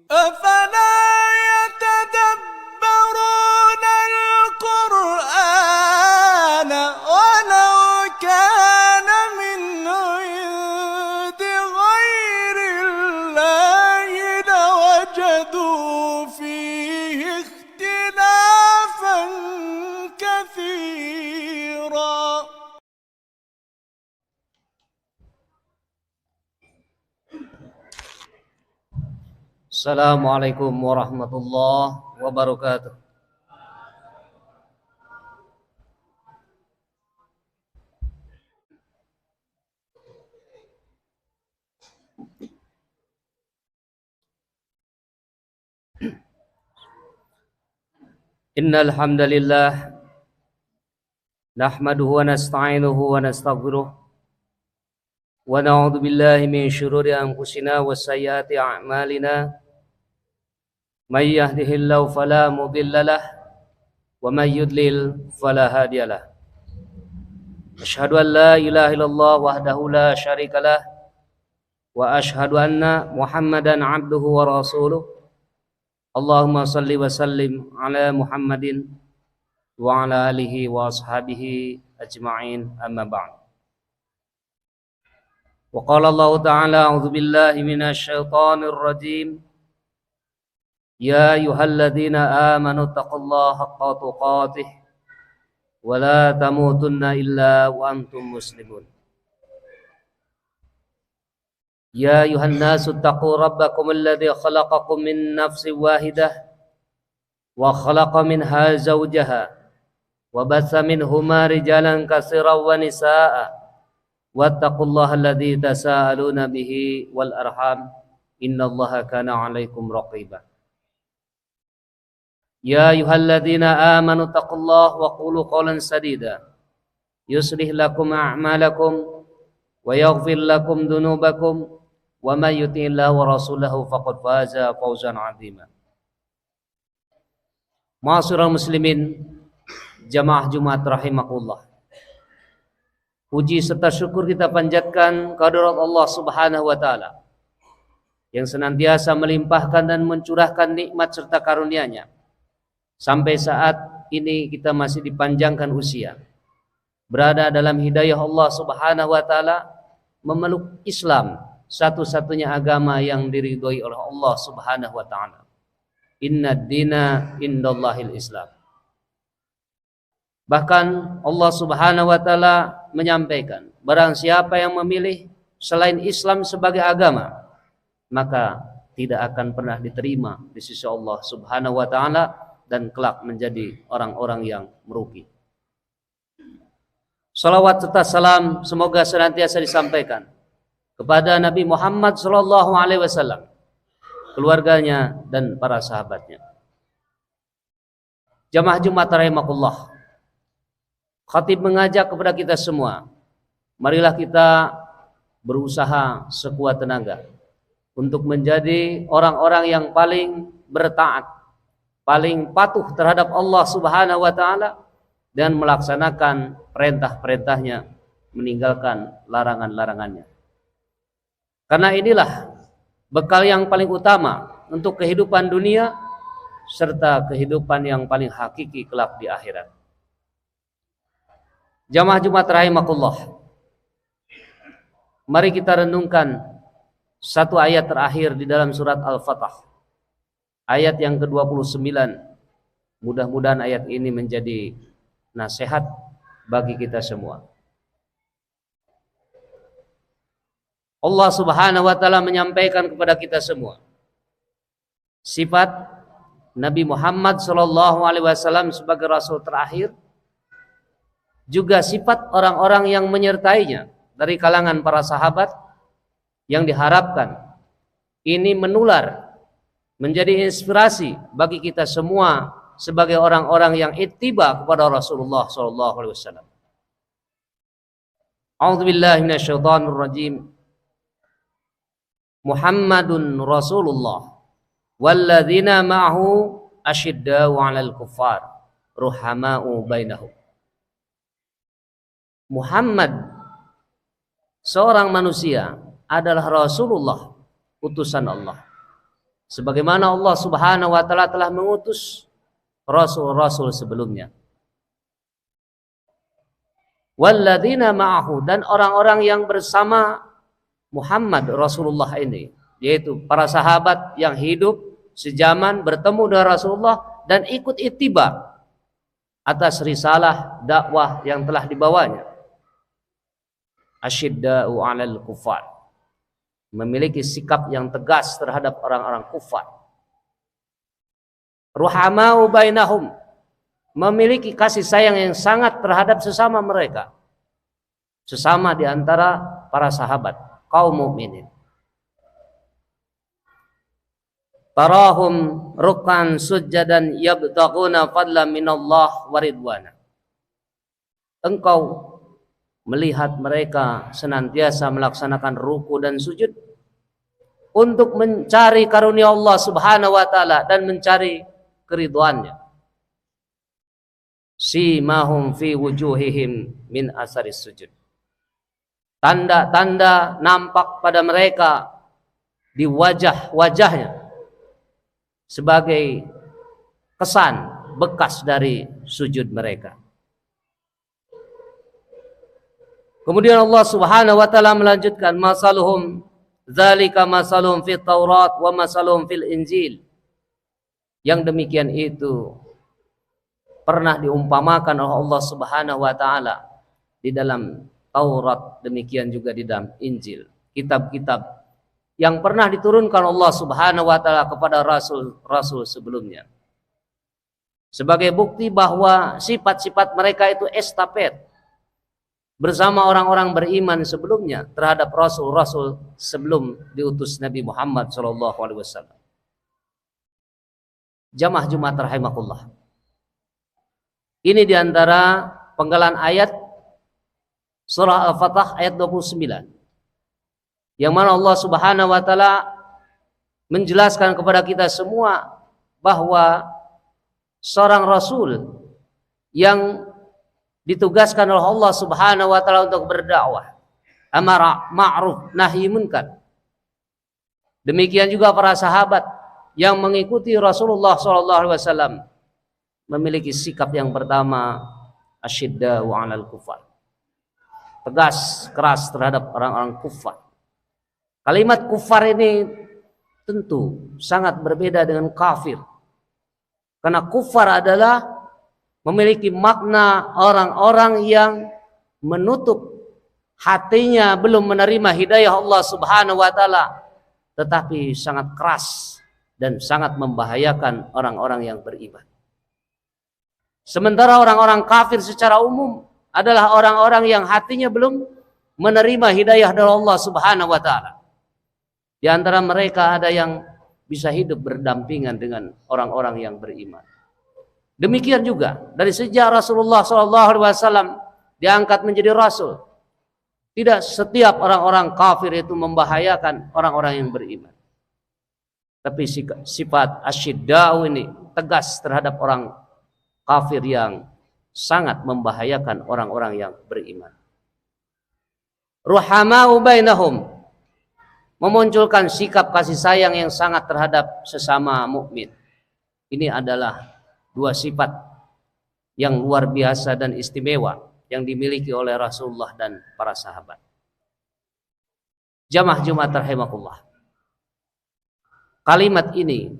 أفلا يتدبرون القرآن ولو كان من عند غير الله لوجدوا فيه اختلافا كثيرا. Assalamualaikum warahmatullahi wabarakatuh. Innal hamdalillah nahmaduhu wa nasta'inuhu wa nastaghfiruh wa na'udzu billahi min syururi anfusina wa sayyiati a'malina. May yahdihillahu fala mudhillalah wa may yudlil fala hadiyalah. Asyhadu an la ilaha illallah wahdahu la syarikalah wa asyhadu anna Muhammadan abduhu wa rasuluh. Allahumma salli wa sallim ala Muhammadin wa ala alihi wa ashabihi ajma'in, amma ba'd. Wa qala Allah ta'ala a'udzu billahi minasy syaithanir rajim. Ya ayyuhalladzina amanu taqullaha haqqa tuqatih wa la tamutunna illa wa antum muslimun. Ya ayuhan nasu taqu rabbakum alladzi khalaqakum min nafsin wahidah wa khalaqa minha zawjaha wa batha minhuma rijalan katsiran wa nisaa'a wattaqullaha alladzi tasaaluna bihi wal arham innallaha kana 'alaikum raqiba. Ya ayyuhalladzina amanu taqullaha wa qulu qawlan sadida yuslih lakum a'malakum wa yaghfir lakum dhunubakum wa may yuti'illahu wa rasulahu faqad faza fawzan 'azima. Ma'asyiral muslimin, jamaah Jumat rahimakumullah. Puji serta syukur kita panjatkan kehadirat Allah Subhanahu wa taala yang senantiasa melimpahkan dan mencurahkan nikmat serta karunia-Nya. Sampai saat ini kita masih dipanjangkan usia, berada dalam hidayah Allah Subhanahu wa taala, memeluk Islam, satu-satunya agama yang diridhoi oleh Allah Subhanahu wa taala. Innad dina indallahil Islam. Bahkan Allah Subhanahu wa taala menyampaikan, barang siapa yang memilih selain Islam sebagai agama, maka tidak akan pernah diterima di sisi Allah Subhanahu wa taala dan kelak menjadi orang-orang yang merugi. Salawat serta salam semoga senantiasa disampaikan kepada Nabi Muhammad sallallahu alaihi wasallam, keluarganya dan para sahabatnya. Jamaah Jumat rahimakumullah. Khatib mengajak kepada kita semua, marilah kita berusaha sekuat tenaga untuk menjadi orang-orang yang paling bertaat, paling patuh terhadap Allah Subhanahu wa taala dan melaksanakan perintah-perintahnya, meninggalkan larangan-larangannya. Karena inilah bekal yang paling utama untuk kehidupan dunia serta kehidupan yang paling hakiki kelak di akhirat. Jamaah Jumat rahimakumullah. Mari kita renungkan satu ayat terakhir di dalam surat Al-Fatah. Ayat yang ke-29. Mudah-mudahan ayat ini menjadi nasihat bagi kita semua. Allah Subhanahu wa taala menyampaikan kepada kita semua sifat Nabi Muhammad sallallahu alaihi wasallam sebagai rasul terakhir, juga sifat orang-orang yang menyertainya dari kalangan para sahabat yang diharapkan ini menular, menjadi inspirasi bagi kita semua sebagai orang-orang yang ittiba kepada Rasulullah sallallahu alaihi wasallam. A'udzubillahi minasyaitonir rajim. Muhammadun Rasulullah walladzina ma'ahu asyiddau 'alal kuffar ruhamau bainahum. Muhammad seorang manusia adalah Rasulullah, utusan Allah. sebagaimana Allah Subhanahu wa taala telah mengutus rasul-rasul sebelumnya. Walladzina ma'ahu, dan orang-orang yang bersama Muhammad Rasulullah ini, yaitu para sahabat yang hidup sejaman bertemu dengan Rasulullah dan ikut ittiba atas risalah dakwah yang telah dibawanya. Asyidda'u 'alal kufar, memiliki sikap yang tegas terhadap orang-orang kufar. Ruhamau bainahum, memiliki kasih sayang yang sangat terhadap sesama mereka, sesama di antara para sahabat kaum mukminin. Tarahum ruk'an sujjadan yabtaguna fadlan minallah wa ridwana. Engkau melihat mereka senantiasa melaksanakan ruku dan sujud untuk mencari karunia Allah Subhanahu wa taala dan mencari keridhaannya. Simahum fi wujuhihim min asaris sujud. Tanda-tanda nampak pada mereka di wajah-wajahnya sebagai kesan bekas dari sujud mereka. Kemudian Allah Subhanahu wa taala melanjutkan, masaluhum dzalika masaluhum fit Taurat wa masaluhum fil Injil. Yang demikian itu pernah diumpamakan oleh Allah Subhanahu wa taala di dalam Taurat, demikian juga di dalam Injil, kitab-kitab yang pernah diturunkan Allah Subhanahu wa taala kepada rasul-rasul sebelumnya. Sebagai bukti bahwa sifat-sifat mereka itu estafet bersama orang-orang beriman sebelumnya terhadap rasul-rasul sebelum diutus Nabi Muhammad SAW. Jamaah Jumat rahimakumullah. Ini diantara penggalan ayat surah Al-Fatah ayat 29, yang mana Allah Subhanahu wa taala menjelaskan kepada kita semua bahwa seorang rasul yang ditugaskan oleh Allah Subhanahu wa taala untuk berdakwah, amar ma'ruf nahi munkar. Demikian juga para sahabat yang mengikuti Rasulullah SAW memiliki sikap yang pertama, asyidda'u 'alal kufar, tegas, keras terhadap orang-orang kufar. Kalimat kufar ini tentu sangat berbeda dengan kafir, karena kufar adalah memiliki makna orang-orang yang menutup hatinya, belum menerima hidayah Allah Subhanahu wa taala, tetapi sangat keras dan sangat membahayakan orang-orang yang beriman. Sementara orang-orang kafir secara umum adalah orang-orang yang hatinya belum menerima hidayah dari Allah Subhanahu wa taala. Di antara mereka ada yang bisa hidup berdampingan dengan orang-orang yang beriman. Demikian juga dari sejak Rasulullah SAW diangkat menjadi rasul, tidak setiap orang-orang kafir itu membahayakan orang-orang yang beriman. Tapi sifat asyidda'u ini tegas terhadap orang kafir yang sangat membahayakan orang-orang yang beriman. Ruhamau bainahum, memunculkan sikap kasih sayang yang sangat terhadap sesama mukmin. Ini adalah dua sifat yang luar biasa dan istimewa yang dimiliki oleh Rasulullah dan para sahabat. Jamaah Jumat rahimakumullah. Kalimat ini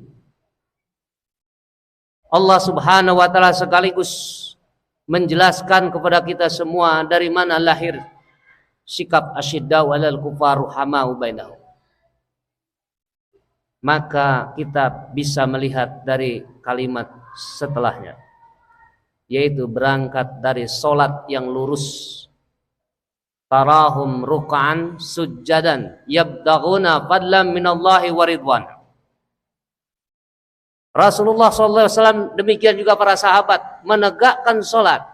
Allah Subhanahu wa taala sekaligus menjelaskan kepada kita semua dari mana lahir sikap asyidda'u 'alal kufar ruhamau bainahum. Maka kita bisa melihat dari kalimat setelahnya, yaitu berangkat dari solat yang lurus. Tarahum ruk'an sujjadan yabtaghuna fadlan minallahi wa ridwan. Rasulullah SAW demikian juga para sahabat menegakkan solat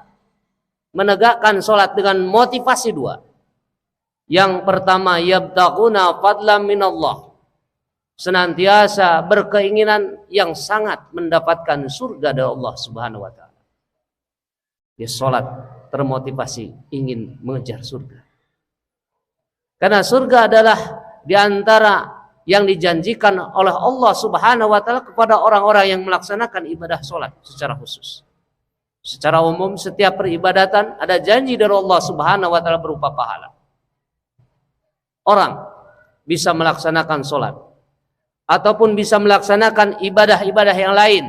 dengan motivasi dua. Yang pertama, yabtaghuna fadlan minallah, senantiasa berkeinginan yang sangat mendapatkan surga dari Allah Subhanahu wa taala. Dia salat termotivasi ingin mengejar surga. Karena surga adalah di antara yang dijanjikan oleh Allah Subhanahu wa taala kepada orang-orang yang melaksanakan ibadah sholat secara khusus. Secara umum setiap peribadatan ada janji dari Allah Subhanahu wa taala berupa pahala. Orang bisa melaksanakan sholat ataupun bisa melaksanakan ibadah-ibadah yang lain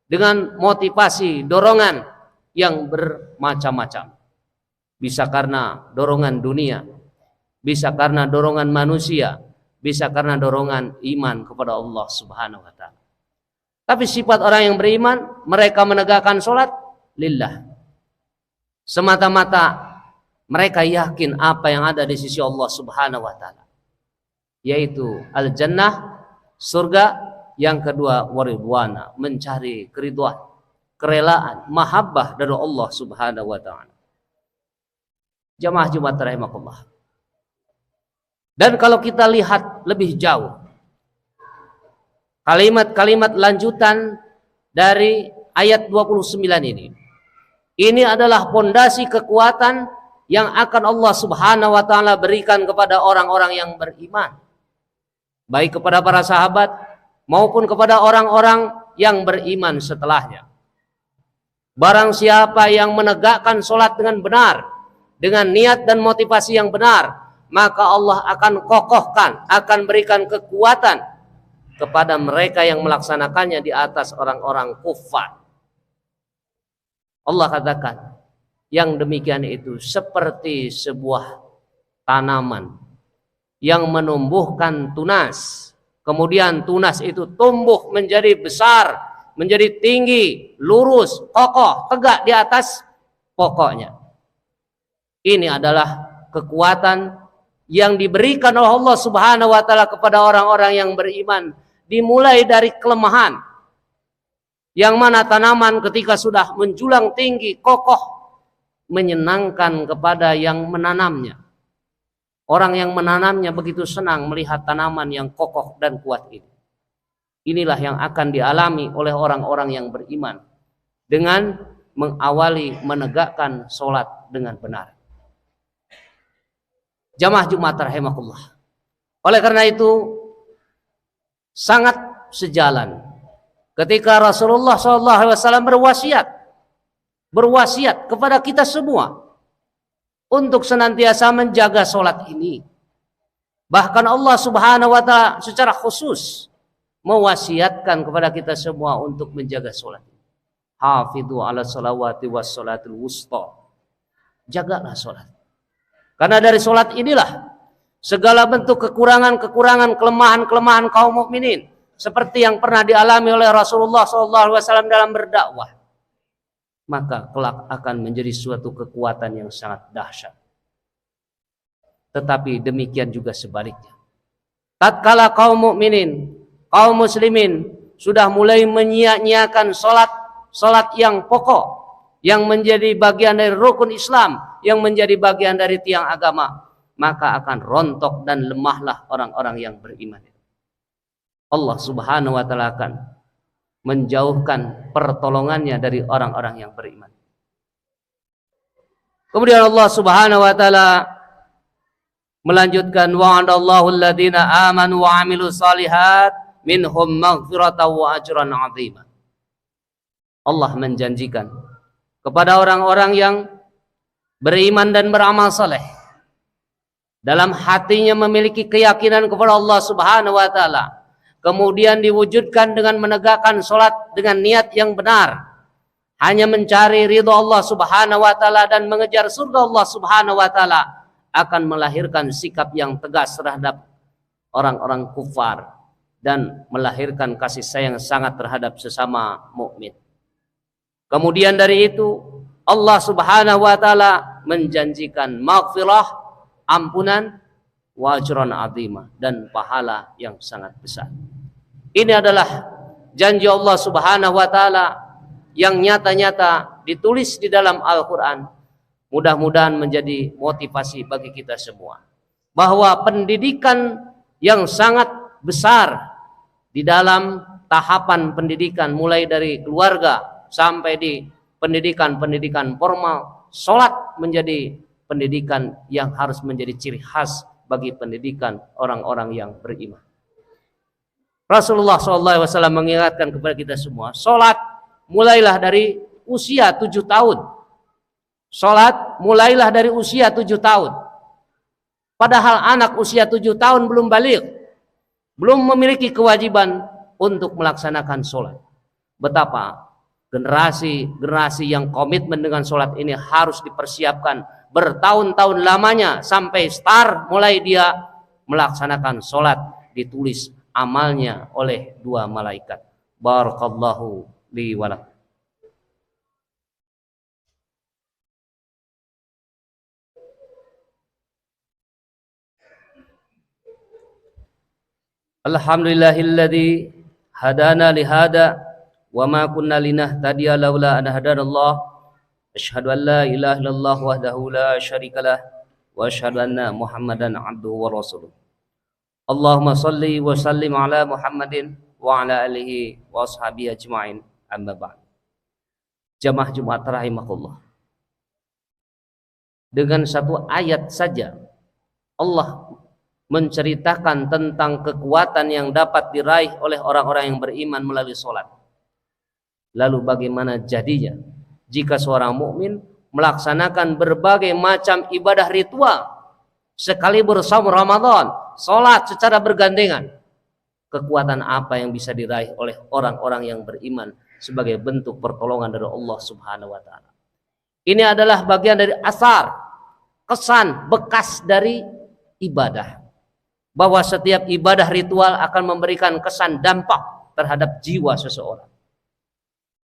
dengan motivasi, dorongan yang bermacam-macam. Bisa karena dorongan dunia, bisa karena dorongan manusia, bisa karena dorongan iman kepada Allah Subhanahu wa taala. Tapi sifat orang yang beriman, mereka menegakkan sholat lillah. Semata-mata mereka yakin apa yang ada di sisi Allah Subhanahu wa taala, yaitu al-jannah, surga. Yang kedua waridwana, mencari keridhaan, kerelaan, mahabbah dari Allah Subhanahu wa taala. Jamaah Jumat rahimakumullah. Dan kalau kita lihat lebih jauh, kalimat-kalimat lanjutan dari ayat 29 ini adalah pondasi kekuatan yang akan Allah Subhanahu wa taala berikan kepada orang-orang yang beriman, baik kepada para sahabat maupun kepada orang-orang yang beriman setelahnya. Barang siapa yang menegakkan sholat dengan benar, dengan niat dan motivasi yang benar, maka Allah akan kokohkan, akan berikan kekuatan kepada mereka yang melaksanakannya di atas orang-orang kufar. Allah katakan, yang demikian itu seperti sebuah tanaman yang menumbuhkan tunas. Kemudian tunas itu tumbuh menjadi besar, menjadi tinggi, lurus, kokoh, tegak di atas pokoknya. Ini adalah kekuatan yang diberikan oleh Allah Subhanahu wa taala kepada orang-orang yang beriman, dimulai dari kelemahan. Yang mana tanaman ketika sudah menjulang tinggi, kokoh, menyenangkan kepada yang menanamnya. Orang yang menanamnya begitu senang melihat tanaman yang kokoh dan kuat ini. Inilah yang akan dialami oleh orang-orang yang beriman dengan mengawali menegakkan sholat dengan benar. Jamaah Jumat rahimakumullah. Oleh karena itu sangat sejalan ketika Rasulullah SAW berwasiat kepada kita semua untuk senantiasa menjaga sholat ini. Bahkan Allah Subhanahu wa taala secara khusus mewasiatkan kepada kita semua untuk menjaga sholat. Hafidhu ala salawati was sholatul wusta. Jagalah sholat. Karena dari sholat inilah segala bentuk kekurangan-kekurangan, kelemahan-kelemahan kaum mukminin seperti yang pernah dialami oleh Rasulullah SAW dalam berdakwah, maka kelak akan menjadi suatu kekuatan yang sangat dahsyat. Tetapi demikian juga sebaliknya. Tatkala kaum mukminin, kaum muslimin sudah mulai menyia-nyiakan salat yang pokok, yang menjadi bagian dari rukun Islam, yang menjadi bagian dari tiang agama, maka akan rontok dan lemahlah orang-orang yang beriman. Allah Subhanahu wa taala akan menjauhkan pertolongannya dari orang-orang yang beriman. Kemudian Allah Subhanahu wa taala melanjutkan, wa'adallahu alladziina aamanu wa 'amilus shalihat minhum maghfiratan wa ajran 'azima. Allah menjanjikan kepada orang-orang yang beriman dan beramal saleh, dalam hatinya memiliki keyakinan kepada Allah Subhanahu wa taala, kemudian diwujudkan dengan menegakkan sholat dengan niat yang benar, hanya mencari ridho Allah Subhanahu wa taala dan mengejar surga Allah Subhanahu wa taala, akan melahirkan sikap yang tegas terhadap orang-orang kufar dan melahirkan kasih sayang sangat terhadap sesama mukmin. Kemudian dari itu Allah Subhanahu wa taala menjanjikan maghfirah, ampunan, wa ajran 'azima, dan pahala yang sangat besar. Ini adalah janji Allah Subhanahu wa taala yang nyata-nyata ditulis di dalam Al-Qur'an. Mudah-mudahan menjadi motivasi bagi kita semua bahwa pendidikan yang sangat besar di dalam tahapan pendidikan, mulai dari keluarga sampai di pendidikan formal, sholat menjadi pendidikan yang harus menjadi ciri khas bagi pendidikan orang-orang yang beriman. Rasulullah SAW mengingatkan kepada kita semua, sholat mulailah dari usia 7 tahun. Sholat mulailah dari usia 7 tahun. Padahal anak usia 7 tahun belum baligh, belum memiliki kewajiban untuk melaksanakan sholat. Betapa generasi yang komitmen dengan sholat ini harus dipersiapkan bertahun-tahun lamanya sampai start mulai dia melaksanakan sholat, ditulis amalnya oleh 2 malaikat. Barakallahu li wa lakum. Alhamdulillahilladzi hadana lihada wa ma kunna linahtadiya laula an hadanallah. Asyhadu an la ilaha illallah wahdahu la syarikalah wa asyhadu anna Muhammadan abduhu wa rasuluh. Allahumma salli wa sallim ala Muhammadin wa ala alihi wa ashabihi ajma'in, amma ba'd. Jamaah Jumat rahimakumullah. Dengan satu ayat saja Allah menceritakan tentang kekuatan yang dapat diraih oleh orang-orang yang beriman melalui sholat. Lalu bagaimana jadinya jika seorang mukmin melaksanakan berbagai macam ibadah ritual sekalipun saum Ramadan, sholat secara bergandengan? Kekuatan apa yang bisa diraih oleh orang-orang yang beriman sebagai bentuk pertolongan dari Allah Subhanahu wa taala? Ini adalah bagian dari asar, kesan, bekas dari ibadah. Bahwa setiap ibadah ritual akan memberikan kesan dampak terhadap jiwa seseorang.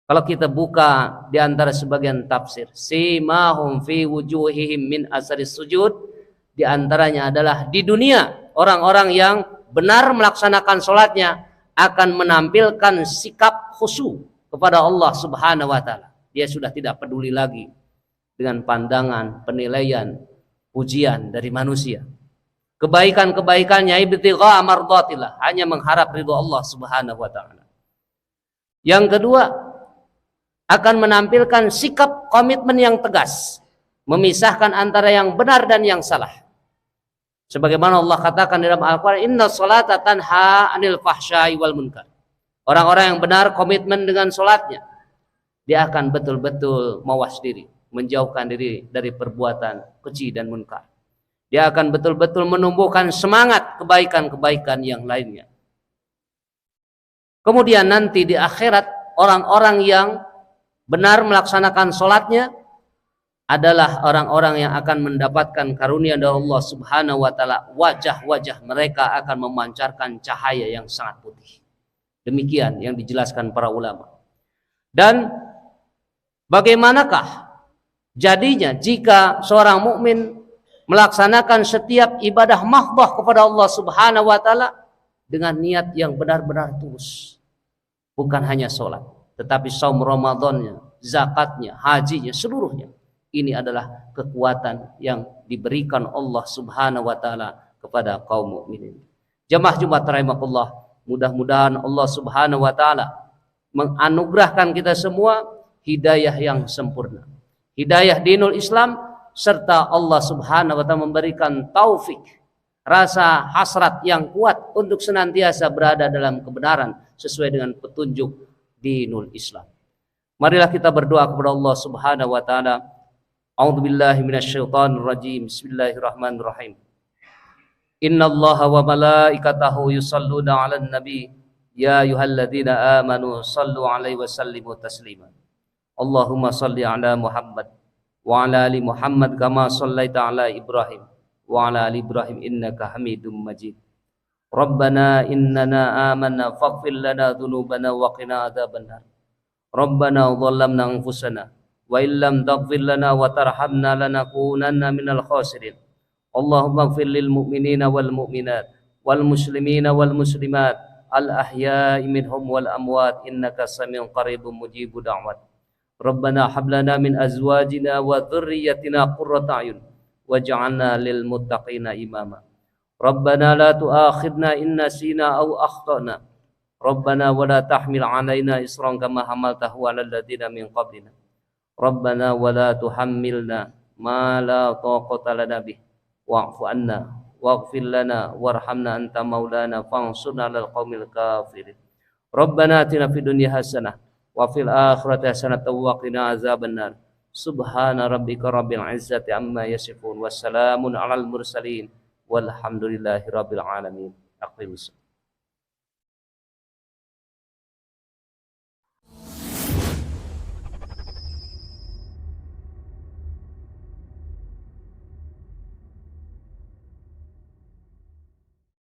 Kalau kita buka di antara sebagian tafsir, simahum fi wujuhihim min asaris sujud, di antaranya adalah di dunia orang-orang yang benar melaksanakan sholatnya akan menampilkan sikap khusyuk kepada Allah Subhanahu wa taala. Dia sudah tidak peduli lagi dengan pandangan, penilaian, pujian dari manusia. Kebaikan-kebaikannya ibtigha mardatillah, hanya mengharap ridho Allah Subhanahu wa taala. Yang kedua, akan menampilkan sikap komitmen yang tegas, memisahkan antara yang benar dan yang salah. Sebagaimana Allah katakan dalam Al-Quran, inna sholata tanha anil fahsyai wal munkar. Orang-orang yang benar komitmen dengan sholatnya, dia akan betul-betul mawas diri, menjauhkan diri dari perbuatan keji dan munkar. Dia akan betul-betul menumbuhkan semangat kebaikan-kebaikan yang lainnya. Kemudian nanti di akhirat, orang-orang yang benar melaksanakan sholatnya adalah orang-orang yang akan mendapatkan karunia dari Allah Subhanahu wa taala. Wajah-wajah mereka akan memancarkan cahaya yang sangat putih. Demikian yang dijelaskan para ulama. Dan bagaimanakah jadinya jika seorang mukmin melaksanakan setiap ibadah mahdhah kepada Allah Subhanahu wa taala dengan niat yang benar-benar tulus. Bukan hanya sholat, tetapi saum Ramadannya, zakatnya, hajinya, seluruhnya. Ini adalah kekuatan yang diberikan Allah Subhanahu wa taala kepada kaum mukminin. Jamaah Jumat rahimakumullah, mudah-mudahan Allah Subhanahu wa taala menganugerahkan kita semua hidayah yang sempurna. Hidayah dinul Islam, serta Allah Subhanahu wa taala memberikan taufik, rasa hasrat yang kuat untuk senantiasa berada dalam kebenaran sesuai dengan petunjuk dinul Islam. Marilah kita berdoa kepada Allah Subhanahu wa taala. A'udzubillahi minasyaitonir rajim. Bismillahirrahmanirrahim. Innallaha wa malaikatahu yusholluna 'alan nabi ya ayyuhalladzina amanu shallu 'alaihi wa sallimu taslima. Allahumma shalli 'ala Muhammad wa 'ala ali Muhammad kama shallaita 'ala Ibrahim wa 'ala ali Ibrahim innaka Hamidum Majid. Rabbana innana amanna faghfir lana dhunubana wa qina adzabannar. Rabbana dhallamna anfusana wa illam taghfir lana wa tarhamna lanakunanna minal khasirin. Allahumma ighfir lil mu'minina wal mu'minat wal muslimina wal muslimat al ahya'i minhum wal amwat innaka samiun qaribun mujibud da'wat. Rabbana hab lana min azwajina wa dhurriyyatina qurrata a'yun waj'alna lil muttaqina imama. Rabbana la tu'akhidna in nasina aw akhtana. Rabbana wa la tahmil 'alaina isran kama hamaltahu 'alal ladzina min qablina. Rabbana wa la tuhammilna ma la taqata lana bih wa'fu 'anna واغفر لنا وارحمنا أنت مولانا فانصرنا على القوم الكافرين ربنا آتنا في الدنيا حسنة وفي الآخرة حسنة وقنا عذاب النار سبحان ربك رب العزة عما يصفون والسلام على المرسلين والحمد لله رب العالمين أقم الصلاة